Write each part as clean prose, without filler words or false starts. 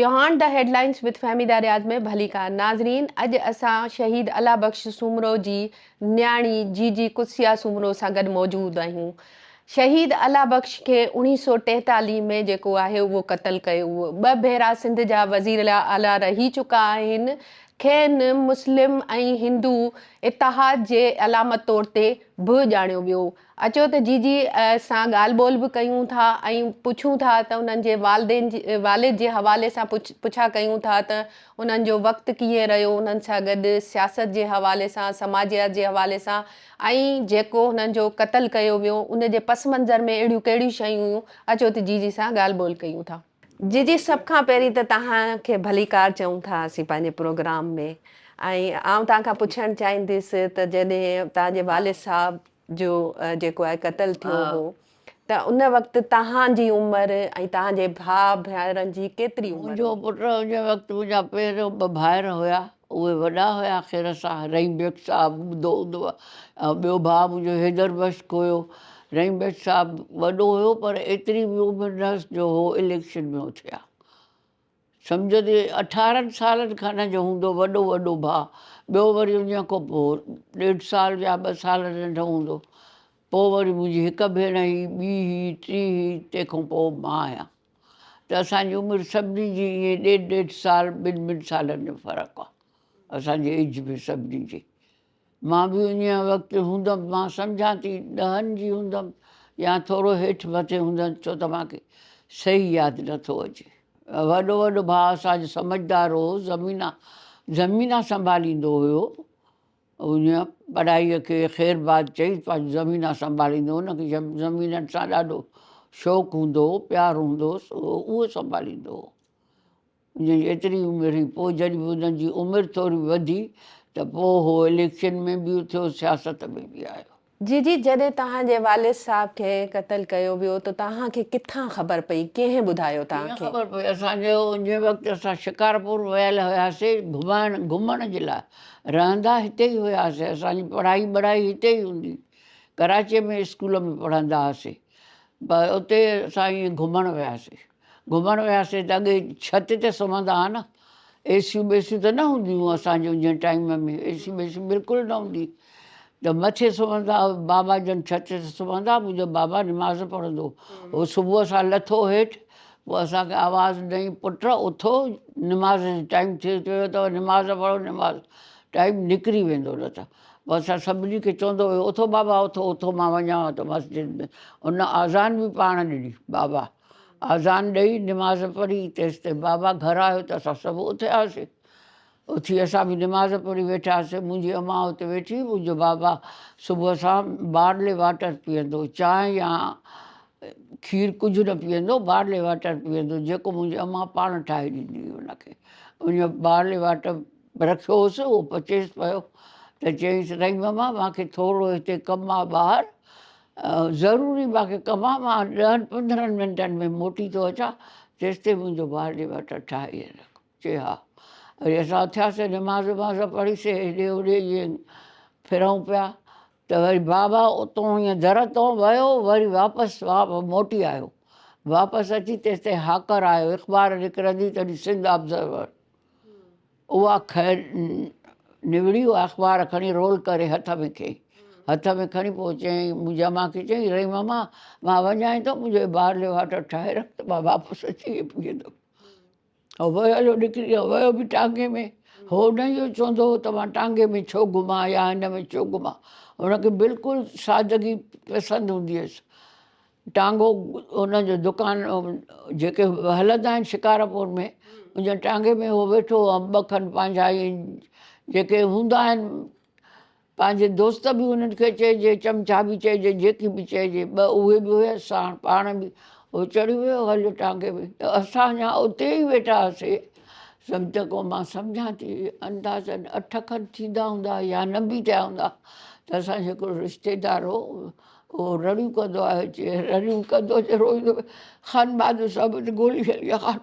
Beyond the headlines with Fahmida Riaz में भली car नाज़रीन। अॼु असां शहीद अला बख्श सूमरो जी न्याणी जीजी कुसिया सूमरो सां गॾु मौजूदु आहियूं। शहीद अला बख्श खे 1943 में जेको आहे उहो क़तल कयो। उहो ॿ भेरा सिंध जा वज़ीर आला रही चुका आहिनि। खेनि मुस्लिम ऐं हिंदू इतिहाद जे अलामत तौर ते बि ॼाणियो वियो। अचो त जीजी सां ॻाल्हि ॿोल बि कयूं था ऐं पुछूं था त उन्हनि जे वालिद जे हवाले सां पुछा कयूं था त उन्हनि जो वक़्तु कीअं रहियो, उन्हनि सां गॾु सियासत जे हवाले सां, समाजियात जे हवाले सां, ऐं जेको हुननि जो क़तल कयो वियो उन जे पस मंज़र में अहिड़ियूं कहिड़ियूं शयूं हुयूं। अचो त जीजी सां ॻाल्हि ॿोल कयूं था। जीजी, सभ खां पहिरीं त तव्हांखे भली कार चऊं था असीं पंहिंजे प्रोग्राम में। ऐं आउं तव्हांखां पुछणु चाहींदसि त जॾहिं तव्हांजे वालिद साहब जो जेको आहे क़तल थियो हो त उन वक़्तु तव्हांजी उमिरि ऐं तव्हांजे भाउ भेनरनि जी केतिरी उमिरि? मुंहिंजो पुटु उन वक़्तु मुंहिंजा पहिरियों 2 भाइर हुया, उहे वॾा हुया ख़ैर सां। रहीम बेग साहब ॿुधो हूंदव, ऐं ॿियो भाउ मुंहिंजो हैदर बश्क हुयो। रहीम बेग साहब वॾो हुयो पर एतिरी बि उमिरि न जो हो इलेक्शन में उथिया। सम्झो त 18 सालनि खां न जो हूंदो वॾो भाउ। ॿियो वरी उन खां पोइ 1.5 साल या 2 साल नंढो हूंदो। पोइ वरी मुंहिंजी हिकु भेण हुई, ॿी हुई, टी हुई, तंहिंखां पोइ मां आहियां। त असांजी उमिरि सभिनी जी ईअं 1.5 साल 2 सालनि जो फ़र्क़ु आहे असांजे एज में सभिनी जी। मां बि उन वक़्तु हूंदमि, मां सम्झां थी 10 जी हूंदमि या थोरो हेठि मथे हूंदमि, छो त मूंखे सही यादि नथो अचे। वॾो भाउ असांजो सम्झदार हो, ज़मीना संभालींदो हुयो। उन पढ़ाईअ खे ख़ैरबाद चई पंहिंजी ज़मीना संभालींदो। हुनखे ज़मीननि सां ॾाढो शौक़ु हूंदो हो, प्यारु हूंदो हुअसि, उहो संभालींदो हो। उनजी एतिरी उमिरि हुई। पोइ जॾहिं बि उन्हनि जी उमिरि थोरी वधी त पोइ हो इलेक्शन में बि उथियो, सियासत में बि आयो। जीजी, जॾहिं तव्हांजे वालिद साहब खे क़तल कयो वियो त तव्हांखे किथां ख़बर पई, कंहिं ॿुधायो तव्हांखे? ख़बर पई, असांजो उन वक़्तु असां शिकारपुर वियल हुआसीं घुमण जे लाइ। रहंदा हिते ई हुआसीं, असांजी पढ़ाई हिते ई हूंदी। कराचीअ में स्कूल में पढ़ंदा हुआसीं, पर उते असां ईअं घुमण वियासीं त अॻे छत ते सुम्हंदा हुआ न। एसियूं ॿेसियूं त न हूंदियूं हुयूं असांजे उन टाइम में, एसियूं ॿेसियूं बिल्कुलु न हूंदी। त मथे सुम्हंदा, बाबा जन छत ते सुम्हंदा। मुंहिंजो बाबा निमाज़ पढ़ंदो हो। सुबुह सां लथो हेठि, पोइ असांखे आवाज़ु ॾेई, पुट उथो, निमाज़ जो टाइम थियो अथव, निमाज़ पढ़ो, निमाज़ टाइम निकिरी वेंदो न त। पोइ असां सभिनी खे चवंदो हुयो, उथो बाबा उथो मां वञांव थो मस्जिद में। उन आज़ान बि पाण ॾिनी, बाबा आज़ान ॾेई निमाज़ पढ़ी, तेसिताईं बाबा घरु आयो त असां सभु उथियासीं। उथी असां बि निमाज़ पढ़ी वेठासीं। मुंहिंजी अम्मा हुते वेठी, मुंहिंजो बाबा सुबुह सां बार्ले वाटर पीअंदो, चांहि या खीर कुझु न पीअंदो, बार्ले वाटर पीअंदो, जेको मुंहिंजी अम्मा पाण ठाहे ॾींदी हुई हुनखे। उन बार्ले वाटर रखियो हुउसि, उहो पचेसि पियो त चयईंसि, रही मम्मा मूंखे थोरो हिते कमु आहे ॿाहिरि, ज़रूरी मूंखे कमु आहे, मां 10-15 मिंटनि में मोटी थो अचां, तेसिताईं मुंहिंजो बार्ले वाटर ठाहे रख। चए हा। वरी असां उथियासीं, निमाज़ पढ़ीसीं, हेॾे होॾे ईअं फिरूं पिया त वरी बाबा उतां ईअं दर तां वियो, वरी वापसि मोटी आयो। वापसि अची तेसिताईं हाकर आयो, अख़बार निकिरंदी तॾहिं सिंध ऑब्ज़र्वर, उहा निविड़ी, उहा अख़बार खणी रोल करे हथ में खणी पोइ चयईं, मुंहिंजी अम्मा खे चयईं, रही मम्मा मां वञां थो, मुंहिंजो बार्ले वाटर ठाहे रख त मां वापसि अची पीअंदमि। ऐं हलो निकिरी वियो, वियो बि टांगे में। हो न इहो चवंदो हो त मां टांगे में छो घुमां या हिन में छो घुमां, हुनखे बिल्कुलु सादगी पसंदि हूंदी हुअसि। टांगो हुनजो दुकानु जेके हलंदा आहिनि शिकारपुर में, उन टांगे में उहो वेठो, 2 खनि पंहिंजा जेके हूंदा आहिनि पंहिंजे दोस्त बि उन्हनि खे चइजे, चमचा बि चइजे, जेकी बि चइजे, 2 उहे बि हुयसि साण, पाण बि उहो चढ़ी वियो हलियो टांगे में। त असां अञा उते ई वेठा हुआसीं। सम्झ को मां सम्झां थी अंदाज़नि 8 खनि थींदा हूंदा या न बि थिया हूंदा त असांजो हिकिड़ो रिश्तेदार हो, उहो रड़ियूं कंदो आहे, रड़ियूं कंदो रोईंदो, ख़ान बहादुर साहिब ते गोली हली आहे।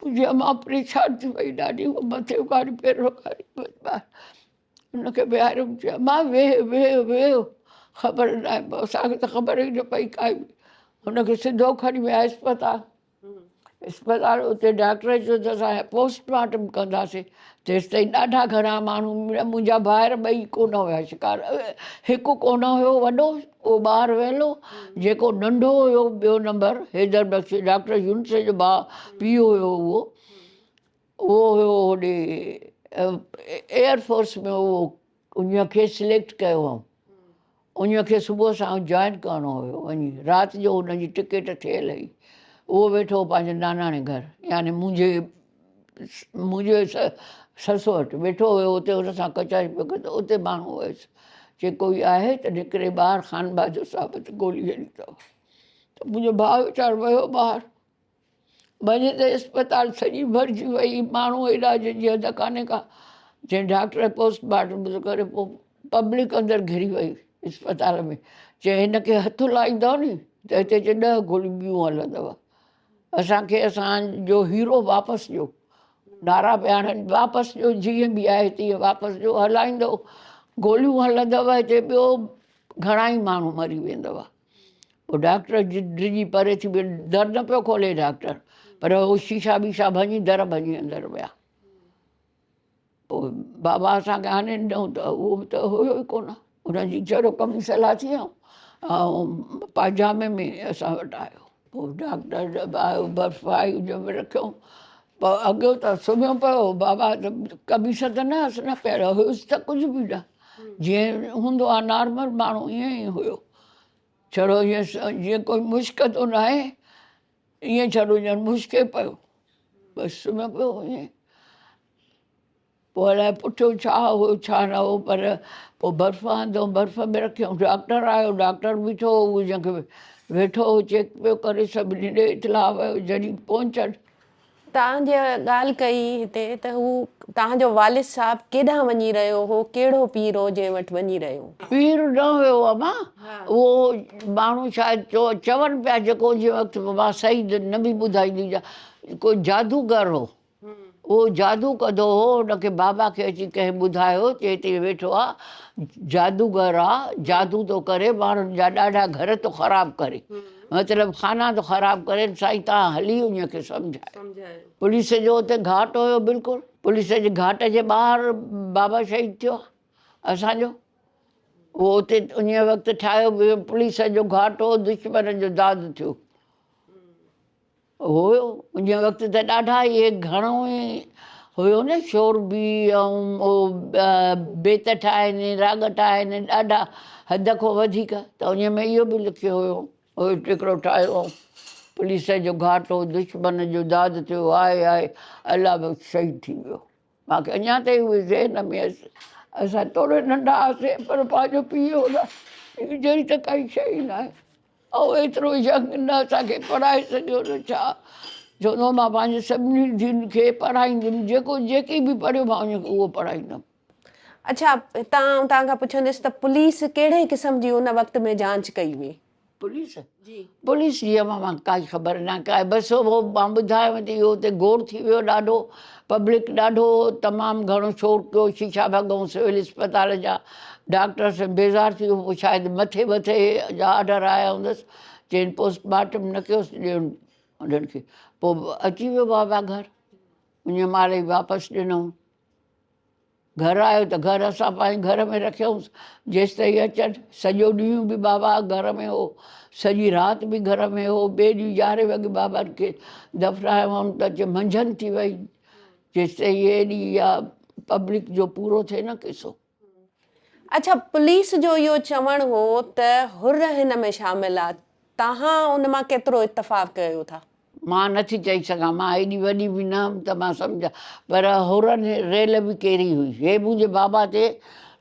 मुंहिंजी अम्मा परेशान थी वई ॾाढी, उहो मथे उघाड़ी पेर उघाड़ी हुनखे विहारियो, चयो अम्मा वेह, ख़बर न आहे, असांखे त ख़बर ई न पई काई। हुनखे सिधो खणी विया अस्पताल। अस्पताल उते डॉक्टर चयो त असां पोस्टमार्टम कंदासीं। तेसि ताईं ॾाढा घणा माण्हू, मुंहिंजा ॿाहिरि ॿई कोन हुया शिकार। हिकु कोन हुयो वॾो, उहो ॿाहिरि वेलो, जेको नंढो हुयो ॿियो नंबर हैदर बख्श, डॉक्टर यूनुस जो पीउ हुयो उहो हुयो होॾे एयरफोर्स में। उहो उन खे सिलेक्ट कयो हुअऊं। उन खे सुबुह सां जॉइन करिणो हुयो वञी, राति जो हुनजी टिकट थियल हुई। उहो वेठो पंहिंजे नानाणे घर, यानी मुंहिंजे ससु वटि वेठो हुयो। उते हुन सां कचाई पियो करे, त उते माण्हू हुयसि, चए कोई आहे त निकिरे ॿाहिरि, ख़ान बहादुर साहिब ते गोली हणी अथव। त मुंहिंजो भाउ वीचारो वियो ॿाहिरि, वञे त अस्पताल सॼी भरिजी वई, माण्हू हेॾा जंहिंजी हद कान्हे का। जंहिं डॉक्टर पोस्टमार्टम करे पोइ पब्लिक अंदरि घिरी वई अस्पताल में। चए हिनखे हथु लाहींदव नी त हिते चए 10 गोलियूं ॿियूं हलंदव। असांखे असांजो हीरो वापसि ॾियो, नारा पिया हणनि, वापसि ॾियो, जीअं बि आहे तीअं वापसि ॾियो, हलाईंदो गोलियूं हलंदव, हिते ॿियो घणा ई माण्हू मरी वेंदव। पोइ डॉक्टर डिॼी परे थी वियो, दर न पियो खोले डॉक्टर, पर उहो शीशा वीशा भञी दर भञी अंदरि विया। पोइ बाबा असांखे आणे ॾिनऊं त उहो त हुयो ई कोन। हुनजी जहिड़ो कमी सलाह थी ऐं पायजामे में असां वटि आयो। पोइ डॉक्टर आयो, बर्फ़ आई उन में रखियऊं। पोइ अॻियो त सुम्हियो पियो बाबा, त कमीस त न हुअसि, न पहिरियों हुयुसि त कुझु बि न, जीअं हूंदो आहे नॉर्मल माण्हू ईअं ई हुयो। छड़ो ईअं जीअं कोई मुश्क थो न आहे, ईअं छड़ो ॼण मुश्के पियो, बसि सुम्हियो पियो ईअं। पोइ अलाए पुठियो छा हो छा न हो, पर पोइ बर्फ़ आंदो, बर्फ़ में रखियऊं। डॉक्टर आयो, डॉक्टर बीठो, उहो जंहिंखे वेठो चेक पियो करे, सभिनी ॾे इतलाह वियो। जॾहिं पहुचनि, तव्हांजे ॻाल्हि कई हिते त हू तव्हांजो वालिद साहिबु केॾांहुं वञी रहियो हो, कहिड़ो पीर हो जंहिं वटि वञी रहियो? पीर न हुयो अमा, उहो माण्हू शायदि चवनि पिया, जेको जंहिं वक़्तु मां सही न बि ॿुधाईंदी, कोई जादूगर हो। उहो जादू कंदो हो। हुनखे बाबा खे अची कंहिं ॿुधायो, चए हिते वेठो आहे जादूगर आहे, जादू थो करे, माण्हुनि जा ॾाढा घर थो ख़राबु करे, मतिलबु खाना थो ख़राबु करे। साईं तव्हां हली उनखे सम्झायो। पुलिस जो हुते घाट हुयो बिल्कुलु, पुलिस जे घाट जे ॿाहिरि बाबा शहीद थियो आहे असांजो। उहो उते उन वक़्तु ठाहियो वियो पुलिस जो घाट हो, दुश्मन जो दाद थियो हुयो। उन वक़्तु त ॾाढा इहे घणो ई हुयो न, शोर बि ऐं बेत ठाहिनि, राग ठाहिनि, ॾाढा हद खां वधीक। त उन में इहो बि लिखियो हुयो, उहो हिकिड़ो ठाहियो, पुलिस जो घाट हो, दुश्मन जो दाद थियो, आहे अलाह बख़्श शहीद थी वियो। मूंखे अञा ताईं उहे ज़हन में असां थोरे नंढा हुआसीं, पर पंहिंजो पीउ होला जहिड़ी त काई शइ न आहे। ऐं एतिरो यंग न असांखे पढ़ाए सघियो न छा, चवंदो मां पंहिंजे सभिनी धीउनि खे पढ़ाईंदुमि, जेकी बि पढ़ियो मां उहो पढ़ाईंदुमि। अच्छा, तव्हांखां पुछंदसि त पुलिस कहिड़े क़िस्म जी उन वक़्त में जांच कई हुई? पुलिस जी मां काई ख़बर न काई, बसि उहो मां ॿुधायांव थी, इहो हुते गोड़ थी वियो ॾाढो, पब्लिक ॾाढो तमामु घणो शोर कयो, शीशा भॻऊं सिविल अस्पताल जा, डॉक्टर सां बेज़ार थी वियो। पोइ शायदि मथे जा ऑडर आया हूंदसि, चइनि पोस्टमार्टम न कयोसि, ॾियणु उन्हनि खे। पोइ अची वियो बाबा घर, उन महिल ई वापसि ॾिनऊं। घर आयो त घर असां पंहिंजे घर में रखियऊंसि जेसि ताईं अचनि। सॼो ॾींहुं बि बाबा घर में हो, सॼी राति बि घर में हो। ॿिए ॾींहुं 11 वॻे बाबा खे दफ़नायो त अचे मंझंदि थी वई, जेसि ताईं हेॾी इहा पब्लिक जो पूरो थिए न किसो। अच्छा, पुलिस जो इहो चवणु हो त हुर हिन में शामिल आहे, तव्हां उन मां केतिरो इतफ़ाक़ कयो था? मां नथी चई सघां, मां एॾी वॾी बि न हुअमि त मां सम्झां, पर हुरनि रेल बि कहिड़ी हुई। हे मुंहिंजे बाबा ते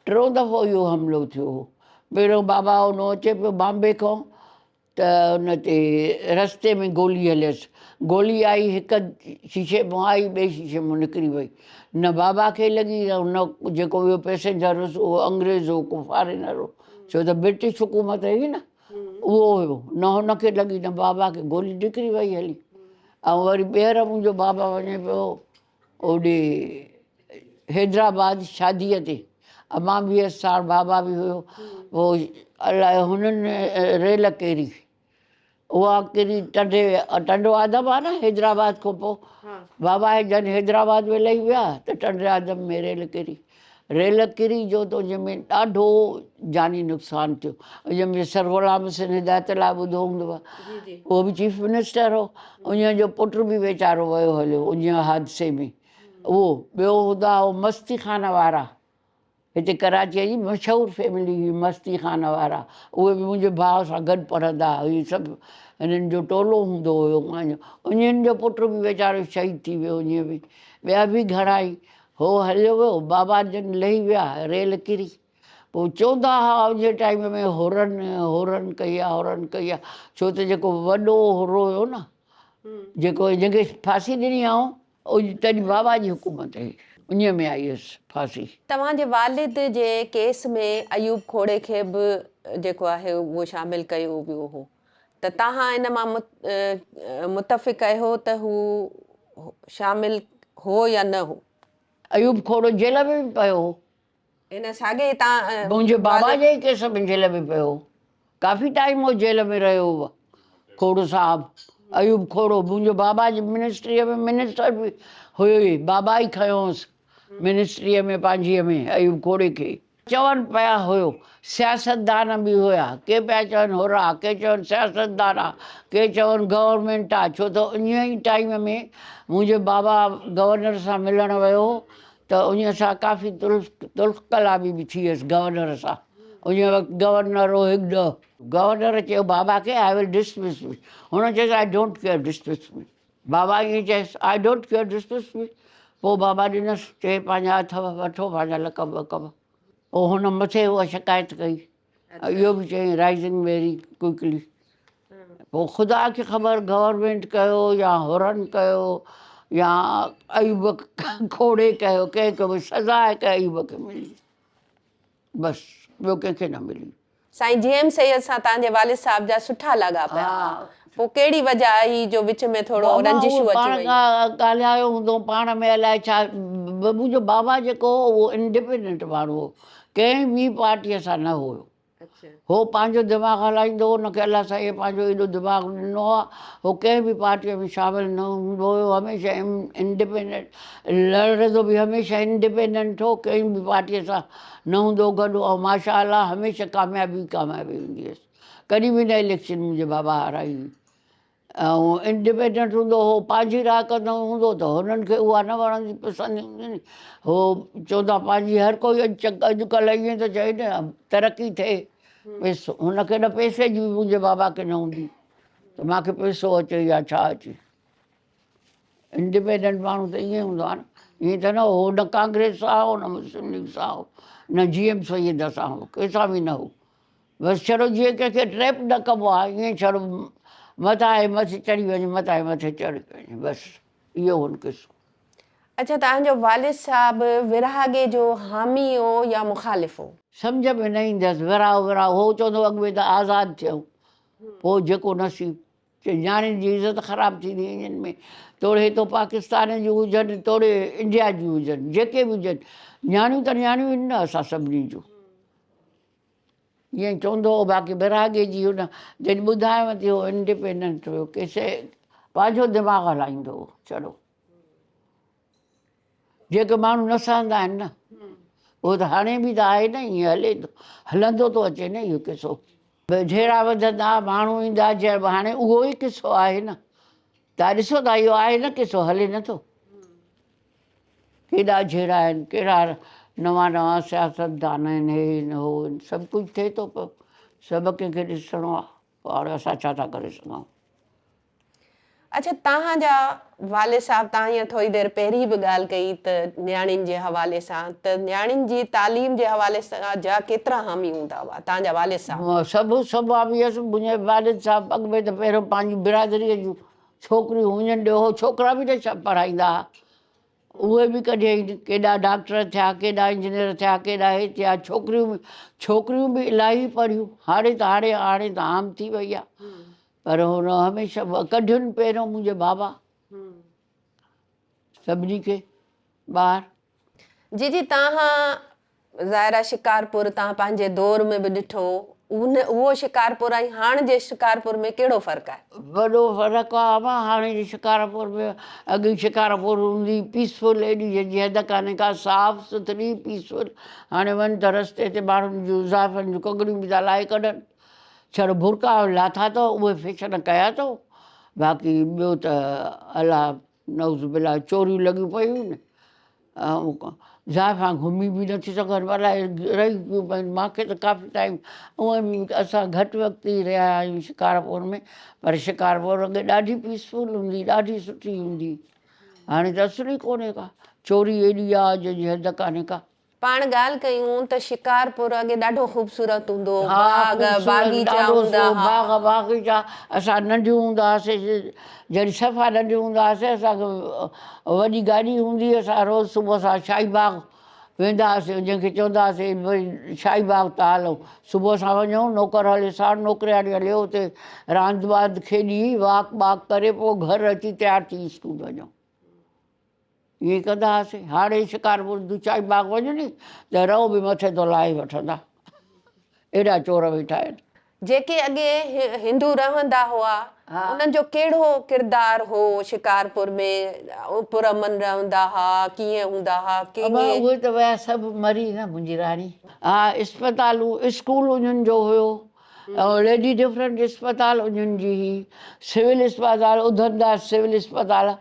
3 दफ़ो इहो हमिलो थियो हो। पहिरियों बाबा हुन अचे पियो बॉम्बे खां, त हुन ते रस्ते में गोली हलियसि। गोली आई, हिकु शीशे मां आई, ॿिए शीशे मां निकिरी वई। न बाबा खे लॻी, न जेको ॿियो पैसेंजर हुयुसि उहो अंग्रेज़ हो, को फॉरेनर हो, छो त ब्रिटिश हुकूमत हुई न, उहो हुयो। न हुनखे लॻी न बाबा खे, गोली निकिरी वई हली। ऐं वरी ॿीहर मुंहिंजो बाबा वञे पियो होॾे हैदराबाद शादीअ ते, मां बि हुअसि साण, बाबा बि हुयो। पोइ अलाए हुननि रेल केरी, उहा किरी टंडो आदम आहे न हैदराबाद खां पोइ बाबा जन हैदराबाद में लही विया त टंडे आदम में रेल किरी जो त जंहिंमें ॾाढो जानी नुक़सानु थियो। जंहिंमें सर्वराम सिंह हिदायतुल्ला ॿुधो हूंदव, उहो बि चीफ मिनिस्टर हो। उन जो पुटु बि वीचारो वियो हलियो उन हादसे में। उहो ॿियो हूंदा हो मस्ती खाना वारा, हिते कराचीअ जी मशहूरु फैमिली हुई मस्ती खाना वारा। उहे बि मुंहिंजे भाउ सां गॾु पढ़ंदा हुई। सभु हिननि जो टोलो हूंदो हुयो मुंहिंजो। उन्हनि जो पुटु बि वीचारो शहीद थी वियो। उन बि ॿिया बि घणाई हो हलियो वियो। बाबा जन लही विया, रेल किरी। पोइ चवंदा हुआ उन टाइम में होरन कई आहे छो त जेको वॾो होरो हुयो न, जेको जंहिंखे फांसी ॾिनी आहे तॾहिं बाबा जी हुकूमत हुई, उन में आई हुअसि फांसी। तव्हांजे वालिद जे केस में अयूब खोड़े खे बि जेको आहे उहो शामिलु कयो वियो हो, त तव्हां इन मां मुतफ़िक़ आहियो त हू शामिलु हो या न हो? अयूब खोड़ो जेल में बि पियो हो। इन साॻे तव्हां मुंहिंजे बाबा जे ई केस में जेल में पियो हो। काफ़ी टाइम हो जेल में रहियो हुआ खोड़ो साहब। अयूब खोड़ो मुंहिंजो बाबा जी मिनिस्ट्रीअ में मिनिस्टर बि हुयो ई। बाबा ई खयोंसि मिनिस्ट्रीअ में पंहिंजीअ में अयूब खोड़े खे। चवनि पिया हुयो सियासतदान बि हुया, के पिया चवनि होरा, के चवनि सियासतदान आहे, के चवनि गवर्नमेंट आहे। छो त उन ई टाइम में मुंहिंजे बाबा गवर्नर सां मिलणु वियो त उन सां काफ़ी तुल्फ़ कलामी बि थी वियसि गवर्नर सां। उन वक़्तु गवर्नर हो हिकु गवर्नर चयो बाबा खे आई विल डिसमिस मी। हुन चयसि आई डोंट केयर डिसमिस मी। बाबा ईअं चयसि आई डोंट केयर डिसमिस मी। पोइ बाबा ॾिनसि चए पंहिंजा अथव वठो पंहिंजा लक़ब वक़ब। पोइ हुन मथे उहा शिकायत कई। इहो बि चई राइज़िंग वेरी क्विकली। पोइ ख़ुदा खे ख़बर गवर्नमेंट कयो या होरन कयो या अयूब खोड़े कयो, कंहिंखे बि सज़ा आहे की अयूब खे मिली, बसि ॿियो कंहिंखे न मिली। साईं जीएम सैयद सां तव्हांजे वालिद साहब जा सुठा लॻा पिया, पोइ कहिड़ी वजह आई जो विच में थोरो रंजिशूं अची वयूं? ॻाल्हायो हूंदो पाण में अलाए छा। मुंहिंजो बाबा जेको उहो इंडिपेंडेंट माण्हू हो, कंहिं बि पार्टीअ सां न हुयो। हो पंहिंजो दिमाग़ु हलाईंदो हो, हुनखे अलाह साईं पंहिंजो एॾो दिमाग़ु ॾिनो आहे। हो कंहिं बि पार्टीअ में शामिलु न हूंदो हुयो, हमेशह इंडिपेंडेंट लड़ंदो बि हमेशह इंडिपेंडेंट हो, कंहिं बि पार्टीअ सां न हूंदो गॾु। ऐं माशा अल्लाह हमेशह कामयाबी हूंदी हुअसि। कॾहिं बि न इलेक्शन मुंहिंजे बाबा हाराई। ऐं इंडिपेंडेंट हूंदो हो, पंहिंजी राह कंदो हूंदो त हुननि खे उहा न वणंदी पसंदि हूंदी नी। हो चवंदा पंहिंजी हर कोई अॼुकल्ह ईअं थो चए न तरक़ी थिए पैसो, हुनखे न पैसे जी बि मुंहिंजे बाबा खे न हूंदी त मूंखे पैसो अचे या छा अचे। इंडिपेंडेंट माण्हू त ईअं हूंदो आहे न, ईअं त न हो न कांग्रेस सां हो न मुस्लिम लीग सां हो न जीएम सैयद सां हो, कंहिंसां बि न हो। बसि छड़ो जीअं कंहिंखे ट्रैप न कबो आहे ईअं छड़ो मथां आहे मथे चढ़ी वञे, मथां आहे मथे चढ़ी वञे, बसि इहो हुन किसो। अच्छा, तव्हांजो वालिद साहब विरहाङे जो हामी हो या मुखालिफ़ हो? सम्झ में न ईंदसि। विराहो हो चवंदो अॻु में त आज़ादु थियूं, पोइ जेको नसीबु। न्याणियुनि जी इज़त ख़राबु थींदी इन्हनि में, तोड़े हितो पाकिस्तान जूं हुजनि तोड़े इंडिया जूं हुजनि, जेके बि हुजनि न्याणियूं त न्याणियूं आहिनि न असां सभिनी जूं। ईअं चवंदो हो। बाक़ी विरहाङे जी हुन जॾहिं ॿुधायांव थी हो इंडिपेंडेंट हुयो, कंहिंसे पंहिंजो दिमाग़ु हलाईंदो हो छड़ो। जेके माण्हू न सहंदा आहिनि न उहो त हाणे बि त आहे न, ईअं हले थो, हलंदो थो अचे न इहो किसो। जहिड़ा वधंदा माण्हू ईंदा हाणे उहो ई किसो आहे न। तव्हां ॾिसो था इहो आहे न किसो, हले नथो। केॾा जहिड़ा आहिनि, कहिड़ा नवां नवां सियासतदान आहिनि, हे आहिनि हो आहिनि, सभु कुझु थिए थो पियो। सभु कंहिंखे ॾिसणो आहे, हाणे असां छा था करे सघूं। अच्छा, तव्हांजा वालिद साहब, तव्हां हीअं थोरी देरि पहिरीं बि ॻाल्हि कई त न्याणियुनि जे हवाले सां, त न्याणियुनि जी तालीम जे हवाले सां जा केतिरा हामी हूंदा हुआ तव्हांजा वालिद साहब? सभु हामी हुअसि। मुंहिंजे वालिद साहब अॻु में त पहिरियों पंहिंजी बिरादरीअ जूं छोकिरियूं हुजनि ॾियो हो, छोकिरा बि न पढ़ाईंदा हुआ। उहे बि कढियईं, केॾा डॉक्टर थिया, केॾा इंजीनियर थिया, केॾा हे थिया। छोकिरियूं बि इलाही पढ़ियूं। हाणे त आम थी वई आहे, पर हुन हमेशह कढियुनि पहिरियों मुंहिंजे बाबा सभिनी खे ॿाहिरि। जी जी, तव्हां ज़ाहिरा शिकारपुर तव्हां पंहिंजे दौर में बि ॾिठो, उहो शिकारपुर ऐं हाणे जे शिकारपुर में कहिड़ो फ़र्क़ु आहे? वॾो फ़र्क़ु आहे अमा हाणे जी शिकारपुर में। अॻे शिकारपुर हूंदी पीसफुल, एॾी जंहिंजी हद कान्हे का, साफ़ सुथरी पीसफुल। हाणे वञ त रस्ते ते माण्हुनि जूं ज़ाइफ़ुनि जूं कॻड़ियूं बि था लाहे कढनि, छड़ो बुरका लाथा अथव, उहे फैशन कया अथव। बाक़ी ॿियो त अलाह नौज़ बिला चोरियूं लॻियूं पियूं आहिनि, ऐं ज़ाइफ़ां घुमी बि नथी सघनि, अलाए रही पियूं पइनि। मूंखे त काफ़ी टाइम उहे बि असां घटि वक़्तु ई रहिया आहियूं शिकारपुर में, पर शिकारपुर अॻे ॾाढी पीसफुल हूंदी, ॾाढी सुठी हूंदी। हाणे त असुल ई कोन्हे का, चोरी एॾी आहे जंहिंजी हद कान्हे का। पाण ॻाल्हि कयूं त शिकारपुर अॻे ॾाढो ख़ूबसूरत हूंदो, हा बाग ख़ूबसूरत, बाग़ीचा ॾाढो हूंदा सो हा। बाग बाग़ीचा। असां नंढियूं हूंदा हुआसीं, जॾहिं सफ़ा नंढियूं हूंदा हुआसीं, असांखे वॾी गाॾी हूंदी, असां रोज़ु सुबुह सां शाही बाग वेंदा हुआसीं, जंहिंखे चवंदा हुआसीं भई शाही बाग था हलूं। सुबुह सां वञूं, नौकर हले साण, नौकरियाणी हले, हुते रांदि वांदि खेॾी, वॉक ॿाक करे पोइ घर अची तयारु थी स्कूल वञूं। ईअं कंदा हुआसीं। हाणे शिकारपुर शाही बाग वञ नी त रओ बि मथे तो लाहे वठंदा, एॾा चोर वेठा आहिनि। जेके अॻे हिंदू रहंदा हुआ, उन्हनि जो कहिड़ो किरदारु हो शिकारपुर में? पुरमन रहंदा हुआ, कीअं हूंदा हुआ, अबा कीअं? उहे त विया सभु मरी न, मुंहिंजी राणी। हा इस्पतालूं स्कूल उन्हनि जो हुयो, ऐं लेडी डिफरेंट इस्पताल उन्हनि जी हुई, सिविल इस्पताल उधमदास सिविल इस्पताल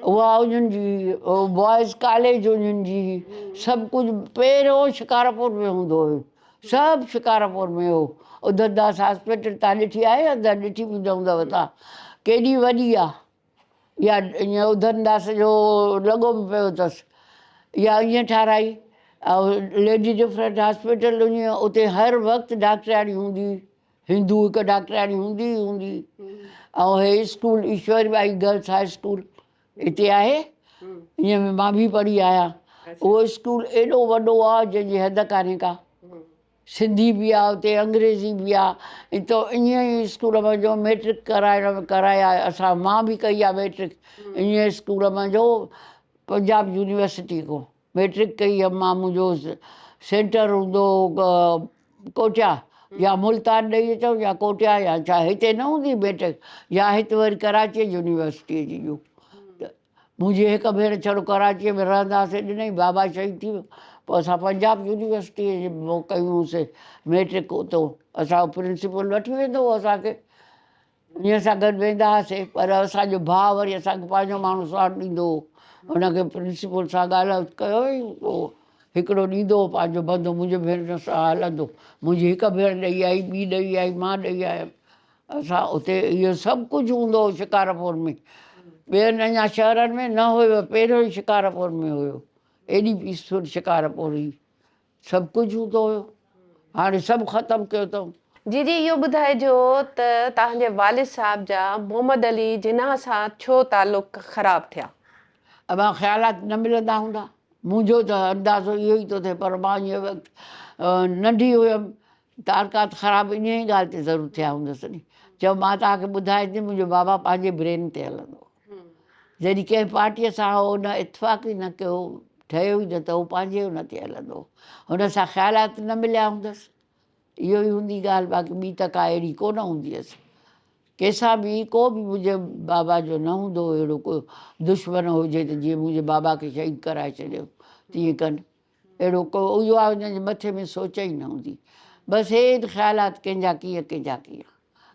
उहा उन्हनि जी, बॉइज़ कॉलेज उन्हनि जी हुई। सभु कुझु पहिरियों शिकारपुर में हूंदो हुयो, सभु शिकारपुर में हो। उधमदास हॉस्पिटल तव्हां ॾिठी आहे, अंदरि ॾिठी बि न हूंदव तव्हां, केॾी वॾी आहे इहा। ईअं उधमदास जो लॻो बि पियो अथसि, या ईअं ठाराई। ऐं लेडी डिफरेंट हॉस्पिटल हुई, उते हर वक़्तु डॉक्टराणी हूंदी, हिंदू हिकु डॉक्टराणी हूंदी ई हूंदी। ऐं हे स्कूल ईश्वर बाई गर्ल्स हाई स्कूल हिते आहे, ईअं में मां बि पढ़ी आहियां। उहो स्कूल एॾो वॾो आहे जंहिंजी हद कान्हे का, सिंधी बि आहे उते, अंग्रेज़ी बि आहे। त ईअं ई स्कूल में जो मैट्रिक कराया असां, मां बि कई आहे मैट्रिक ईअं स्कूल में जो पंजाब यूनिवर्सिटी को मैट्रिक कई आहे मां। मुंहिंजो सेंटर हूंदो कोटिया या मुल्तान ॾेई अचूं, या कोटिया, या छा हिते न हूंदी मैट्रिक, या हिते वरी कराची यूनिवर्सिटीअ जी जो। त मुंहिंजी हिकु भेण छड़ो कराचीअ में रहंदासीं, ॾिनई बाबा शहीद थी वियो, पोइ असां पंजाब यूनिवर्सिटीअ जी कयूंसीं मैट्रिक। उतो असां प्रिंसिपल वठी वेंदो हुओ असांखे, ईअं सां गॾु वेंदा हुआसीं। पर असांजो भाउ वरी असांखे पंहिंजो माण्हू साथ ॾींदो हुओ, हुनखे प्रिंसिपल सां ॻाल्हाए कयो ई, पोइ हिकिड़ो ॾींदो हुओ पंहिंजो बंदो, मुंहिंजे भेण सां हलंदो। मुंहिंजी हिकु भेण ॾेई आई, ॿी ॾेई आई, मां ॾेई आयमि। असां उते इहो सभु कुझु हूंदो हुओ शिकारपुर में, ॿियनि अञा शहरनि में न हुयो, पहिरियों ई शिकारपुर में हुयो। एॾी पीसफुल शिकारपुर हुई, सभु कुझु हूंदो हुयो। हाणे सभु ख़तमु कयो अथऊं। जी जी, इहो ॿुधाइजो त तव्हांजे वालिद साहब जा मोहम्मद अली जिन्ना सां छो तालुक ख़राब थिया? अमा ख़्यालात न मिलंदा हूंदा, मुंहिंजो त अंदाज़ो इहो ई थो थिए। पर मां ईअं वक़्तु नंढी हुयमि, तालुकात ख़राबु इन ई ॻाल्हि ते ज़रूरु थिया हूंदसि नी। चओ मां तव्हांखे ॿुधाए थी, मुंहिंजो बाबा पंहिंजे ब्रेन ते हलंदो हो। जॾहिं कंहिं पार्टीअ सां उहो न इतफ़ाक़ ई न कयो, ठहियो ई न, त उहो पंहिंजे हुन ते हलंदो हो, हुन सां ख़्यालात न मिलिया हूंदसि। इहो ई हूंदी ॻाल्हि, बाक़ी ॿी त का अहिड़ी कोन हूंदी हुअसि। कंहिंसां बि को बि मुंहिंजे बाबा जो न हूंदो हुओ अहिड़ो को दुश्मन हुजे त जीअं मुंहिंजे बाबा खे शहीद कराए छॾियो तीअं कनि, अहिड़ो को इहो आहे हुनजे मथे में सोच ई न हूंदी। बसि हे ख़्यालात कंहिंजा कीअं कंहिंजा कीअं,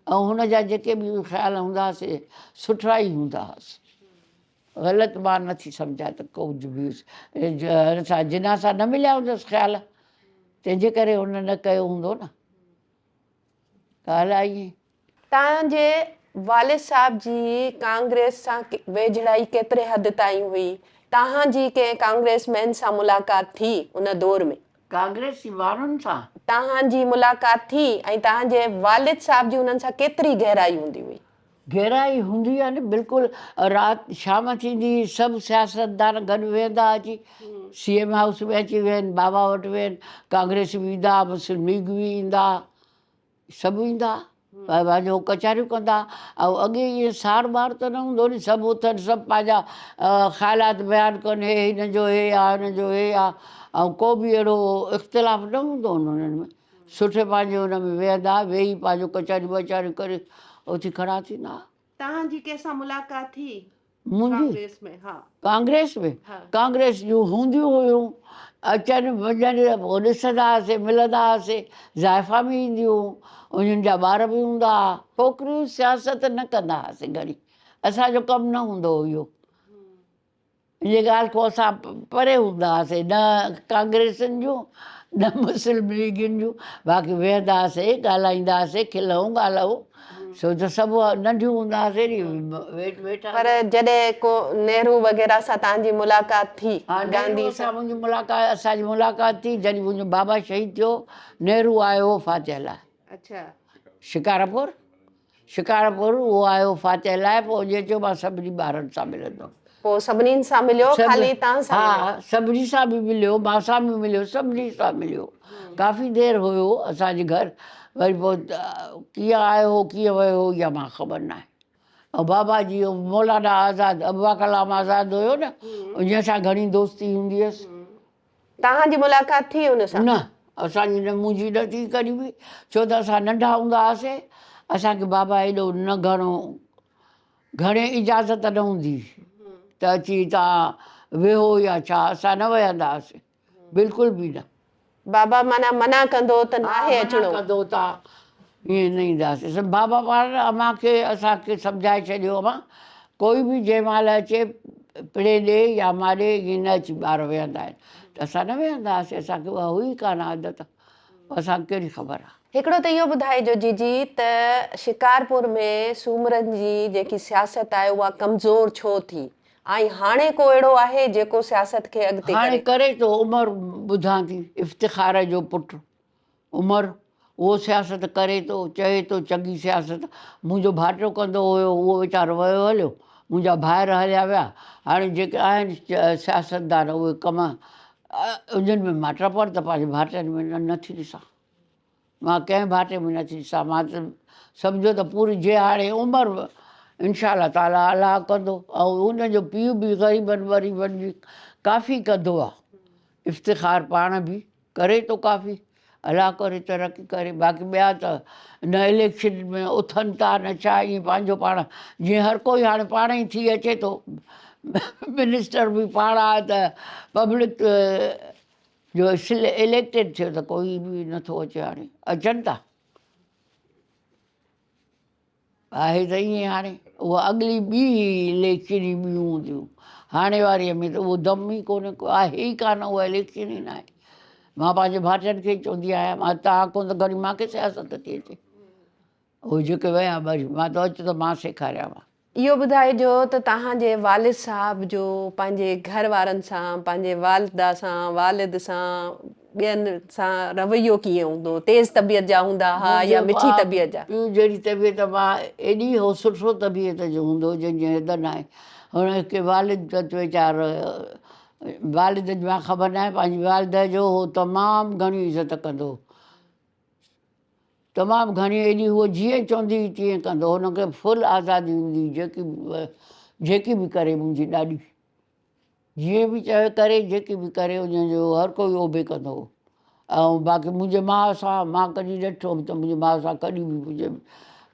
ऐं हुनजा जेके बि ख़्याल हूंदा हुआसीं सुठा ई हूंदा हुआसीं। ग़लति मां नथी सम्झां त कुझु बि असां जिन्ना सां न मिलिया हूंदसि ख़्याल, तंहिंजे करे हुन न कयो हूंदो न, ॻाल्हि आहे ईअं। तव्हांजे वालिद साहब जी कांग्रेस सां वेझड़ाई केतिरे हद ताईं हुई? तव्हांजी कंहिं कांग्रेसमैन सां मुलाक़ात थी उन दौर में? कांग्रेसी माण्हुनि सां तव्हांजी मुलाक़ात थी ऐं तव्हांजे वालिद साहब जी उन्हनि सां केतिरी गहराई हूंदी हुई? गहराई हूंदी आहे न, बिल्कुलु। राति शाम थींदी, सभु सियासतदान गॾु वेहंदा अची CM हाउस में अची वेहनि, बाबा वटि वेहनि, कांग्रेस बि ईंदा, मुस्लिम लीग बि ईंदा, सभु ईंदा, पंहिंजो कचहरियूं कंदा। ऐं अॻे इहे साड़ ॿार त न हूंदो नी, सभु उथनि, सभु पंहिंजा ख़्यालात बयानु कनि, हे हिन जो हे आहे, हिन जो हे आहे, ऐं को बि अहिड़ो इख़्तिलाफ़ु न हूंदो हुननि में। सुठे पंहिंजे हुन में वेहंदा, वेही पंहिंजो कचहरी वचारी करे उथी खड़ा थींदा। तव्हांजी कंहिंसां मुलाक़ात थी मुंहिंजी कांग्रेस में? हा कांग्रेस में हा कांग्रेस जूं हूंदियूं हुयूं, अचनि वञनि, पोइ ॾिसंदा हुआसीं, मिलंदा हुआसीं, ज़ाइफ़ा बि ईंदियूं हुयूं, उन्हनि जा ॿार बि हूंदा हुआ। छोकिरियूं सियासत न कंदा हुआसीं घणी, असांजो कमु न हूंदो हुओ इहो। इहा ॻाल्हि खां असां परे हूंदा हुआसीं, न कांग्रेसनि जूं न मुस्लिम लीगियुनि जूं। बाक़ी वेहंदा हुआसीं, ॻाल्हाईंदा हुआसीं, खिलऊं ॻाल्हायूं, छो त सभु नंढियूं हूंदा हुआसीं नी, वेठा। पर जॾहिं को नेहरू वग़ैरह सां तव्हांजी मुलाक़ात थी, हा गांधी नेहरू सां? सां मुंहिंजी मुलाक़ात, असांजी मुलाक़ात थी जॾहिं मुंहिंजो बाबा शहीद थियो। नेहरू आयो हो फातिह लाइ, अच्छा शिकारपुर, शिकारपुर उहो आयो फातिह लाइ। पोइ जे चयो मां सभिनी ॿारनि सां मिलंदुमि। पोइ सभिनीनि सां मिलियो, सभु, ख़ाली तव्हां सां मिलियो? हा सभिनी सां बि मिलियो, मां सां बि मिलियो, सभिनी सां मिलियो। काफ़ी देरि हुयो असांजे घर। वरी पोइ कीअं आयो हो कीअं वियो हो इहा मां ख़बर न आहे। ऐं बाबा जी मौलाना आज़ाद, अबुआ कलाम आज़ाद हुयो न, जंहिंसां घणी दोस्ती हूंदी हुअसि। तव्हांजी मुलाक़ात थी हुन सां? न असांजी न, मुंहिंजी न थी कॾहिं बि, छो त असां नंढा हूंदा हुआसीं। असांखे बाबा एॾो न घणो, घणे इजाज़त न हूंदी त अची तव्हां वेहो या छा, असां न विहंदा हुआसीं बिल्कुलु बि न। बाबा माना मना कंदो त नाहे मना अचिणो? कंदो था, ईअं न ईंदा हुआसीं। बाबा पाण अम्मा खे असांखे सम्झाए छॾियो, अम्मा कोई बि जंहिं महिल अचे पिणे ॾे या मां ॾे, ईअं न अची ॿार वेहंदा आहिनि। त असां न वेहंदा हुआसीं, असांखे उहा हुई कान आदत, असांखे कहिड़ी ख़बर आहे। हिकिड़ो त इहो ॿुधाइजो जीजी त शिकारपुर में सूमरनि जी जेकी सियासत आहे उहा कमज़ोर छो थी, ऐं हाणे को अहिड़ो आहे जेको सियासत खे अॻिते हाणे करे? करे थो, उमर ॿुधां थी, इफ़्तिखार जो पुटु उमर, उहो सियासत करे थो, चए थो चङी सियासत। मुंहिंजो भाइटो कंदो हुयो, उहो वीचारो वियो हलियो, मुंहिंजा भाइर हलिया विया। हाणे जेके आहिनि सियासतदान, उहे कम उन्हनि में मां टपर त पंहिंजे भाइटनि में नथी ॾिसां। मां कंहिं भाइटे में नथी ॾिसां। मां त सम्झो त पूरी जे हाणे उमिरि इनशा ताला अलाह कंदो। ऐं हुनजो पीउ बि ग़रीबनि वरीबनि जी काफ़ी कंदो आहे, इफ़्तिखार पाण बि करे थो काफ़ी, अलाह करे तरक़ी करे। बाक़ी ॿिया त न इलेक्शन में उथनि था न छा, ईअं पंहिंजो पाण जीअं हर कोई हाणे पाण ई थी अचे थो, मिनिस्टर बि पाण आहे त पब्लिक जो इलेक्टेड थियो त कोई बि नथो अचे। हाणे अचनि था, आहे त ईअं। हाणे उहा अॻिली ॿी इलेक्शन ई ॿियूं हूंदियूं, हाणे वारीअ में त उहो दम ई कोन्हे, आहे ई कान, उहा इलेक्शन ई न आहे। मां पंहिंजे भाइटनि खे चवंदी आहियां, मां तव्हां कोन त घणी मूंखे सियासत थी अचे। उहे जेके विया वरी मां त अचु त मां सेखारियां। इहो ॿुधाइजो त तव्हांजे वालिद साहब जो पंहिंजे घर वारनि सां, पंहिंजे वालिदा सां, वालिद सां, ॿियनि सां रवैयो कीअं हूंदो? तेज़ तबियत जा हूंदा हुआ या मिठी तबियत जा? पीउ जहिड़ी तबियत, मां एॾी हो सुठो तबियत जो हूंदो जंहिंजी हद न आहे। हुनखे वालिद त वीचारो, वालिद जी मां ख़बर न आहे, पंहिंजी वालिद जो हो तमामु घणी इज़त कंदो, तमामु घणी। एॾी उहो जीअं चवंदी हुई तीअं कंदो, हुनखे फुल आज़ादी हूंदी हुई, जेकी बि करे मुंहिंजी ॾाॾी, जीअं बि चयो करे, जेकी बि करे, उनजो हर कोई ओबे कंदो हो। ऐं बाक़ी मुंहिंजे माउ सां मां कॾहिं ॾिठो त मुंहिंजी माउ सां कॾहिं बि मुंहिंजे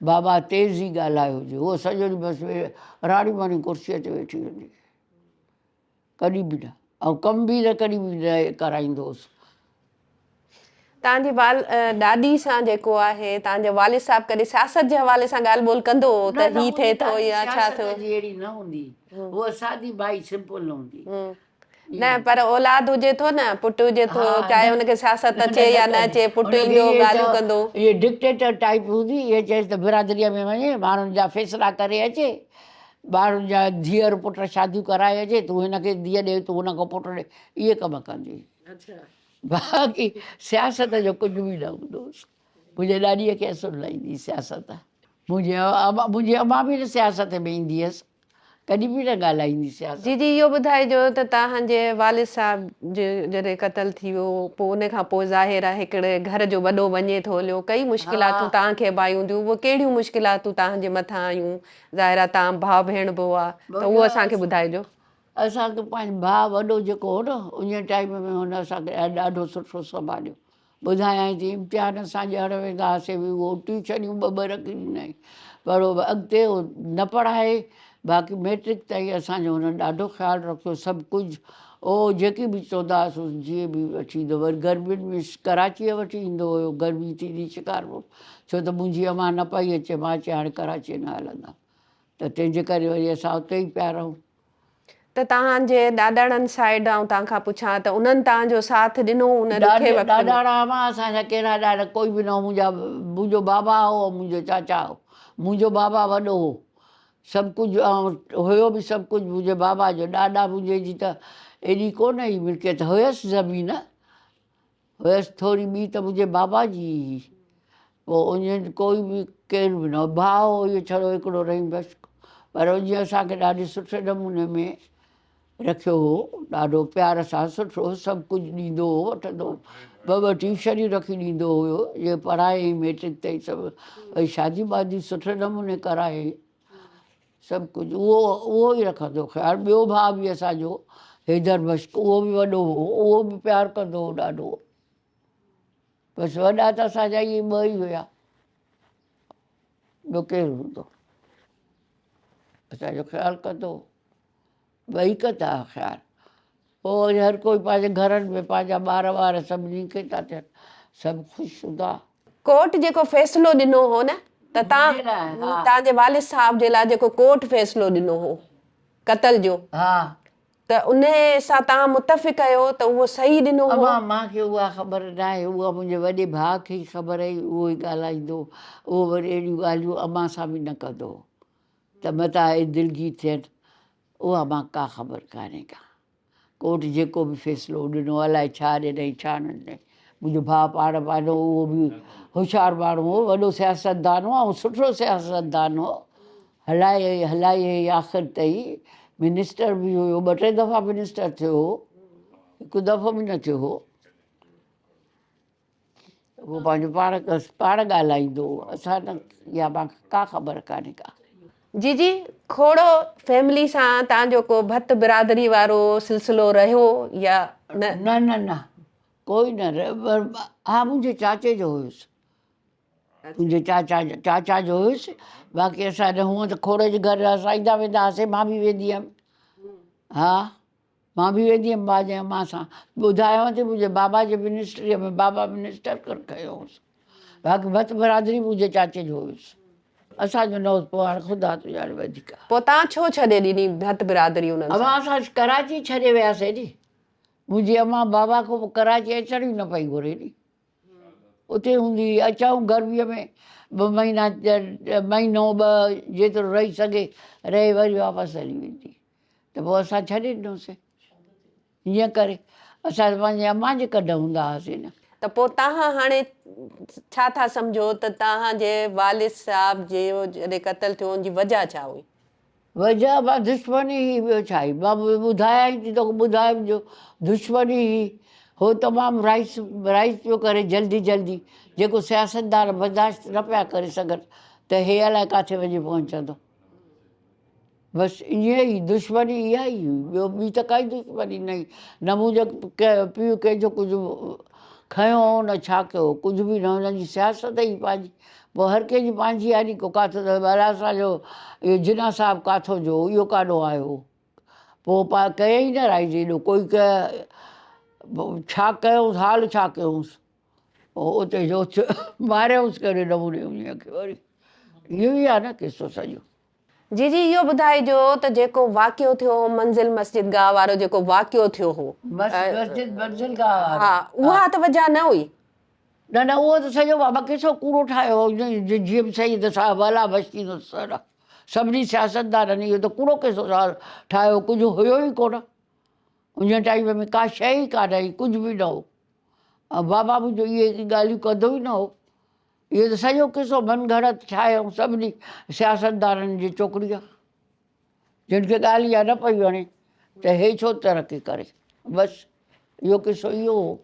बाबा तेज़ ई ॻाल्हायो हुजे। उहो सॼो ॾींहुं बसि राणी बाणी कुर्सीअ ते वेठी हूंदी, कॾहिं बि न। ऐं कमु बि न कॾहिं बि न कराईंदो हुउसि। तव्हांजी ॾाॾी सां जेको आहे, तव्हांजे वालिद साहब कॾहिं सियासत जे हवाले सां ॻाल्हि ॿोल कंदो हो त हीअ थिए थो या छा थियो? अहिड़ी न हूंदी, उहा सादी भाई सिंपल हूंदी। न पर औलाद हुजे थो न, पुटु हुजे थो, चाहे हुनखे सियासत अचे या न अचे, पुटु हुनखे ईंदो इहे ॻाल्हियूं कंदो। त इहे डिक्टेटर टाइप हूंदी, इहे चएसि त बिरादरीअ में वञे, माण्हुनि जा फ़ैसिला करे अचे, ॿारनि जा धीअर पुट शादियूं कराए अचे, तूं हिनखे धीअ ॾे, तूं हुनखां पुटु ॾे, इहे कम कंदी। बाक़ी सियासत जो कुझु बि न हूंदो हुउसि। मुंहिंजे ॾाॾीअ खे असुलु न ईंदी सियासत। मुंहिंजी अम्मा बि न सियासत में ईंदी हुअसि, कॾहिं बि न ॻाल्हाईंदी सियासत। जी इहो ॿुधाइजो त तव्हांजे वालिद साहब जो जॾहिं क़तलु थी वियो, पोइ उन खां पोइ ज़ाहिर आहे हिकिड़े घर जो वॾो वञे थो हलियो, कई मुश्किलातूं तव्हांखे बि आयूं हूंदियूं, उहे कहिड़ियूं मुश्किलातूं तव्हांजे मथां आयूं? ज़ाहिर आहे तव्हां भाउ भेण बि हुआ, त उहो असांखे ॿुधाइजो। असांखे पंहिंजो भाउ वॾो जेको हो न, उन टाइम में हुन असांखे ॾाढो सुठो संभालियो। ॿुधायां थी इम्तिहान असां ॾियणु वेंदा हुआसीं बि उहो ट्यूशनियूं ॿ रखी ॾिनई पर उहो अॻिते उहो न पढ़ाए बाक़ी मैट्रिक ताईं असांजो हुन ॾाढो ख़्यालु रखियो सभु कुझु उहो जेकी बि चवंदा हुआसीं जीअं बि वठी ईंदो वरी गर्मियुनि में कराचीअ वठी ईंदो हुयो गर्मी थींदी शिकारपुर छो त मुंहिंजी अमां न पई अचे मां चयो हाणे कराची न हलंदा त तंहिंजे करे वरी असां उते ई पिया रहूं त तव्हांजे ॾाॾाड़नि साइड ऐं तव्हांखां पुछां त उन्हनि तव्हांजो साथ ॾिनो उन ॾुखे वक़्त में? ॾाॾाड़ा अमां असांजा कहिड़ा ॾाॾा कोई बि न हो मुंहिंजो बाबा हो मुंहिंजो चाचा हो मुंहिंजो बाबा वॾो हो सभु कुझु ऐं हुयो बि सभु कुझु मुंहिंजे बाबा जो ॾाॾा मुंहिंजे जी त एॾी कोन हुई मिल्कियत हुयसि ज़मीन हुयसि थोरी ॿी त मुंहिंजे बाबा जी हुई पोइ उन कोई बि केरु बि न हो भाउ हो इहो छड़ो हिकिड़ो रही बसि पर उन असांखे ॾाढे सुठे नमूने में रखियो हो ॾाढो प्यार सां सुठो सभु कुझु ॾींदो हो वठंदो ॿ ट्यूशनियूं रखी ॾींदो हुयो इहे पढ़ाई मैट्रिक ताईं सभु वरी शादी वादी सुठे नमूने कराए सभु कुझु उहो ई रखंदो ख़्यालु ॿियो भाउ बि असांजो हैदर मश्क उहो बि वॾो हो उहो बि प्यारु कंदो हो ॾाढो बसि वॾा त असांजा इहे ॿ ई हुया ॿियो केरु हूंदो असांजो ख़्यालु कंदो ॿई कंदा ख़्यालु पोइ वरी हर कोई पंहिंजे घरनि में पंहिंजा ॿार सभिनी खे था थियनि सभु ख़ुशि हूंदा कोर्ट जेको फ़ैसिलो ॾिनो हो न त तव्हांजे वालिद साहब जे लाइ जेको कोर्ट फ़ैसिलो ॾिनो हो क़त्ल जो हा त उन सां तव्हां मुतफ़िक़ आहियो त उहो सही ॾिनो हो? मूंखे उहा ख़बर न आहे उहा मुंहिंजे वॾे भाउ खे ई ख़बर हुई उहो ई ॻाल्हाईंदो उहो वरी अहिड़ियूं ॻाल्हियूं अमां सां बि न कंदो त मता दिलगीर थियनि उहा मां का ख़बर कान्हे का कोर्ट जेको बि फ़ैसिलो ॾिनो अलाए छा ॾिनई छा न ॾिनई मुंहिंजो भाउ पाण पंहिंजो उहो बि होशियारु माण्हू हो वॾो सियासतदान हो ऐं सुठो सियासतदान हो हलाए आख़िर ताईं मिनिस्टर बि हुयो 2-3 दफ़ा मिनिस्टर थियो हो हिकु दफ़ो बि न थियो हो उहो पंहिंजो पाण ॻाल्हाईंदो हो असां न इहा मांखे का ख़बर कान्हे का जी खोड़ो फैमिली सां तव्हांजो को भत बिरादरी वारो सिलसिलो रहियो या न? न न न कोई न हा मुंहिंजे चाचे जो हुयुसि मुंहिंजे चाचा जो हुयुसि बाक़ी असां हूअं त खोड़ जे घर असां ईंदा वेंदा हुआसीं मां बि वेंदी हुअमि हा मां बि वेंदी हुअमि पंहिंजे अम्मा सां ॿुधायांव थी मुंहिंजे बाबा जे मिनिस्ट्रीअ में बाबा मिनिस्टर कयो हुउसि बाक़ी भत बिरादरी मुंहिंजे चाचे जो हुयुसि असांजो न हुओ पोइ हाणे ख़ुदा थो ॼाणे वधीक पोइ तव्हां छो छॾे ॾिनी भत बिरादरी उन्हनि सां? असां कराची छॾे वियासीं नी मुंहिंजी अम्मा बाबा खां पोइ कराची अचण ई न पई घुरे नी उते हूंदी हुई अचूं गर्मीअ में 2 महीना महीनो 2 जेतिरो रही सघे रहे वरी वापसि हली वेंदी त पोइ असां छॾे ॾिनोसीं हीअं करे असां पंहिंजे अम्मा जे कढ हूंदा हुआसीं न त पोइ तव्हां हाणे छा था सम्झो त तव्हांजे वालिद साहब जो जॾहिं क़त्ल थियो उनजी वजह छा हुई? वजह मां दुश्मनी ही ॿियो छा आहे मां ॿुधायां थी तोखे ॿुधाइजो दुश्मनी ही हो तमामु राइस पियो करे जल्दी जेको सियासतदान बर्दाश्त न पिया करे सघनि त हे अलाए किथे वञी पहुचंदो बसि ईअं ई दुश्मनी इहा ई हुई ॿियो ॿी त काई दुश्मनी न हुई न मुंहिंजो पीउ कंहिंजो कुझु खयो न छा कयो कुझु बि न हुनजी सियासत ई पंहिंजी पोइ हर कंहिंजी पंहिंजी आहे नी को किथां त भला असांजो इहो जिना साहिबु किथां जो इहो काॾो आयो पोइ कयईं न राइज़ एॾो कोई छा कयूंसि हाल छा कयूंसि पोइ उते जो मारियऊंसि कहिड़े नमूने उन खे वरी इहो ई आहे न किसो सॼो जी इहो ॿुधाइजो त जेको वाक़ियो थियो मंज़िल मस्जिद गाह वारो जेको वाक़ियो थियो हो मंज़िल गाह हा उहा त वजह न हुई न उहो त सॼो बाबा किसो कूड़ो ठाहियो जीअं सईद साहिबु अला बश्ती सभिनी सियासतदारनि इहो त कूड़ो किसो ठाहियो कुझु हुयो ई कोन उन टाइम में का शइ ई कान आई कुझु बि न हो ऐं बाबा मुंहिंजो इहे ॻाल्हियूं कंदो ई न हो इहो त सॼो किसो मन घड़त ठाहियो सभिनी सियासतदारनि जी चोकड़ीअ जिन खे ॻाल्हि इहा न पई वणे त हे छो तरक़ी करे बसि इहो किसो इहो हो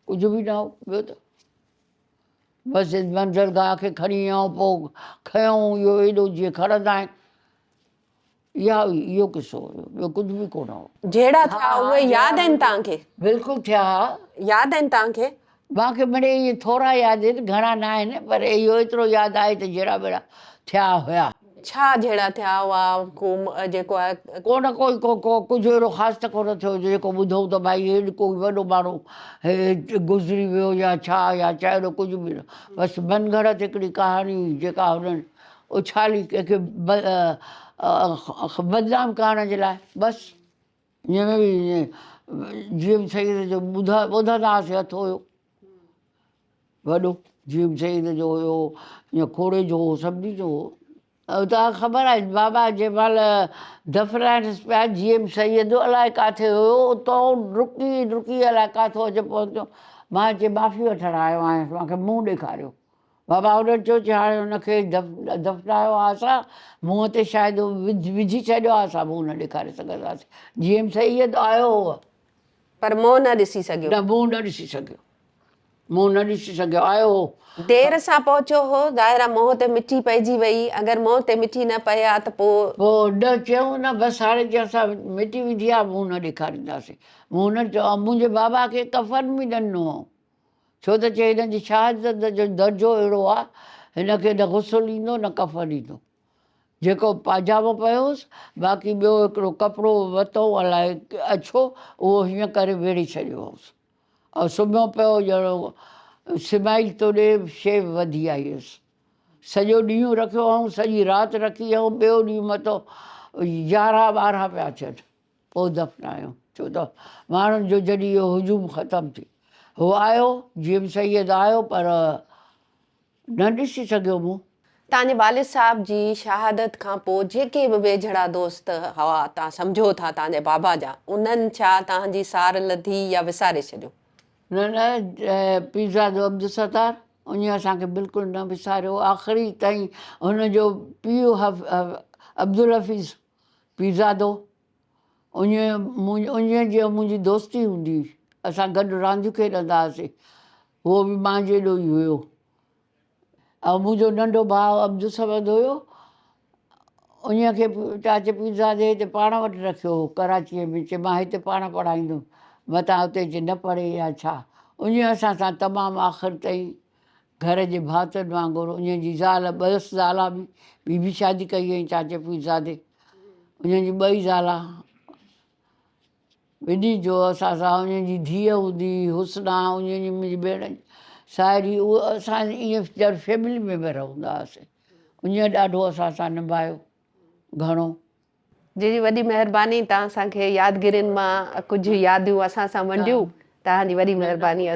कुझु बि न हो ॿियो त बसि मंज़िल गाह खे खणी वियूं पोइ खयूं इहो एॾो जीअं खणंदा आहिनि इहा हुई इहो किसो हुयो ॿियो कुझु बि कोन हो जहिड़ा थिया उहे यादि आहिनि तव्हांखे? बिल्कुलु थिया यादि आहिनि तव्हांखे? मूंखे मिड़े इहे थोरा यादि आहिनि, घणा न आहिनि, पर इहो एतिरो यादि आहे त जहिड़ा बेड़ा थिया हुया। छा जहिड़ा थिया हुआ को जेको आहे को न कोई कुझु अहिड़ो ख़ासि त कोन थियो जेको ॿुधूं त भाई हेॾो कोई वॾो माण्हू हे गुज़री वियो या छा अहिड़ो कुझु बि न। बसि मनगढ़ंत हिकिड़ी कहाणी हुई जेका हुननि उछाली कंहिंखे बदनाम करण जे लाइ, बसि। ईअं में बि जीअं सईद जो ॿुधंदा हुआसीं, हथु हुयो वॾो, जीअं सईद जो हुयो या खोड़े जो हो, सभिनी जो हो। तव्हांखे ख़बर आहे बाबा जंहिं महिल दफ़नाइणसि पिया जीएम सैयद अलाए किथे हुयो, उतां डुकी डुकी अलाए किथां अची पहुतो। मां चई माफ़ी वठण आयो आहियां, मूंखे मुंहुं ॾेखारियो। बाबा हुननि चयो चई हाणे हुनखे दफ़नायो आहे असां, मुंहं ते शायदि विझी छॾियो आहे, असां मुंहुं न ॾेखारे सघंदासीं। जीएम सैयद आयो हुओ पर मुंहुं न ॾिसी सघियो, न मुंहुं न ॾिसी सघियो, मुंहुं न ॾिसी सघियो, आयो हो। देर सां पहुचो हो, ज़ाहिर आहे मुंहं ते मिटी पइजी वई, अगरि मुंहं ते मिटी न पए हा त पोइ न चयूं न, बसि हाणे जे असां मिटी विझी आहे मुंहुं न ॾेखारींदासीं, मुंहुं न चयो। मुंहिंजे बाबा खे कफ़न बि न ॾिनो हो, छो त चए हिनजी शहादत जो दर्जो अहिड़ो आहे, हिनखे न गुसुल ईंदो न कफ़न ईंदो। जेको पाजामो पियोसि, बाक़ी ॿियो हिकिड़ो कपिड़ो वरितो अलाए अछो, उहो हीअं करे वेड़ी छॾियो हुअसि ऐं सुम्हियो पियो ॼणो सिमाइल थो ॾे, शइ वधी आई हुअसि। सॼो ॾींहुं रखियो ऐं सॼी राति रखी ऐं ॿियो ॾींहुं मथो 11 12 पिया थियनि, पोइ दफ़नायो। छो त माण्हुनि जो जॾहिं इहो हुजूम ख़तमु थी, उहो आयो जीएम सैयद आयो, पर न ॾिसी सघियो मूं। तव्हांजे वालिद साहब जी शहादत खां पोइ जेके बि वेझड़ा दोस्त हुआ, तव्हां सम्झो था तव्हांजे बाबा जा, उन्हनि छा तव्हांजी सार लधी या विसारे छॾियो? न न, पीरज़ादो अब्दुल सत्तार उन असांखे बिल्कुलु न विसारियो, आख़िरी ताईं हुनजो पीउ अब्दुल हफ़ीज़ पीरज़ादो, उन जी मुंहिंजी दोस्ती हूंदी हुई, असां गॾु रांदियूं खेॾंदा हुआसीं, उहो बि मां जेॾो ई हुयो। ऐं मुंहिंजो नंढो भाउ अब्दुल समद हुयो, उन खे चाचे पीरज़ादे हिते पाण वटि रखियो हो कराचीअ में, चए मां हिते पाण पढ़ाईंदुमि, मतां हुते चए न पढ़े या छा। उन असां सां तमामु आख़िरि ताईं घर जे भाउरनि वांगुरु, उन जी ज़ाल 2 ज़ाला बि शादी कई हुई चाचे पीरज़ादे, उन जी 2 ज़ाला, ॿिन्ही जो असां सां। उन जी धीअ हूंदी हुस्ना, उन जी मुंहिंजी भेण साहेड़ी, उहो असां ईअं ॼण फैमिली मेंबर हूंदा हुआसीं। उन ॾाढो असां सां निभायो घणो। जी जी, वॾी महिरबानी, तव्हां असांखे यादगिरियुनि मां कुझु यादियूं असां सां वंडियूं, तव्हांजी वॾी महिरबानी।